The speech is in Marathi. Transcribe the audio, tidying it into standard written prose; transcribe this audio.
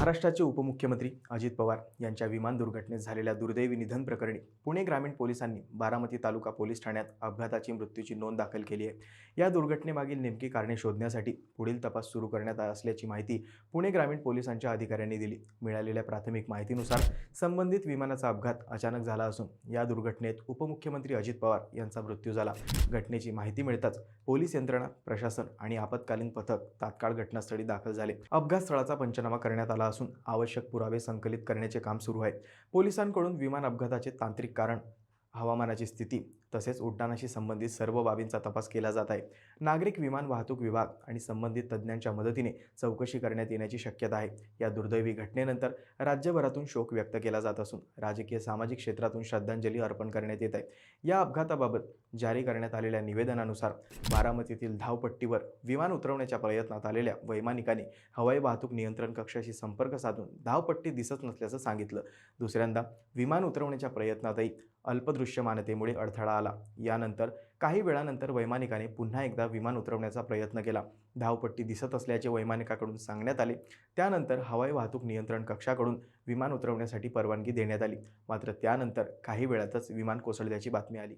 महाराष्ट्राचे उपमुख्यमंत्री अजित पवार यांच्या विमान दुर्घटनेत झालेल्या दुर्दैवी निधन प्रकरणी पुणे ग्रामीण पोलिसांनी बारामती तालुका पोलीस ठाण्यात अपघाताची मृत्यूची नोंद दाखल केली आहे. या दुर्घटनेमागील नेमकी कारणे शोधण्यासाठी पुढील तपास सुरू करण्यात असल्याची माहिती पुणे ग्रामीण पोलिसांच्या अधिकाऱ्यांनी दिली. मिळालेल्या प्राथमिक माहितीनुसार संबंधित विमानाचा अपघात अचानक झाला असून या दुर्घटनेत उपमुख्यमंत्री अजित पवार यांचा मृत्यू झाला. घटनेची माहिती मिळताच पोलीस यंत्रणा, प्रशासन आणि आपत्कालीन पथक तात्काळ घटनास्थळी दाखल झाले. अपघात स्थळाचा पंचनामा करण्यात आला असून आवश्यक पुरावे संकलित करण्याचे काम सुरू आहे. पोलिसांकडून विमान अपघाताचे तांत्रिक कारण, हवामानाची स्थिती तसेच उड्डाणाशी संबंधित सर्व बाबींचा तपास केला जात आहे. नागरिक विमान वाहतूक विभाग आणि संबंधित तज्ज्ञांच्या मदतीने चौकशी करण्यात येण्याची शक्यता आहे. या दुर्दैवी घटनेनंतर राज्यभरातून शोक व्यक्त केला जात असून राजकीय सामाजिक क्षेत्रातून श्रद्धांजली अर्पण करण्यात येत आहे. या अपघाताबाबत जारी करण्यात आलेल्या निवेदनानुसार बारामतीतील धावपट्टीवर विमान उतरवण्याच्या प्रयत्नात आलेल्या वैमानिकाने हवाई वाहतूक नियंत्रण कक्षाशी संपर्क साधून धावपट्टी दिसत नसल्याचं सांगितलं. दुसऱ्यांदा विमान उतरवण्याच्या प्रयत्नातही अल्पदृश्यमानतेमुळे अडथळा आला. यानंतर काही वेळानंतर वैमानिकाने पुन्हा एकदा विमान उतरवण्याचा प्रयत्न केला. धावपट्टी दिसत असल्याचे वैमानिकाकडून सांगण्यात आले. त्यानंतर हवाई वाहतूक नियंत्रण कक्षाकडून विमान उतरवण्यासाठी परवानगी देण्यात आली. मात्र त्यानंतर काही वेळातच विमान कोसळल्याची बातमी आली.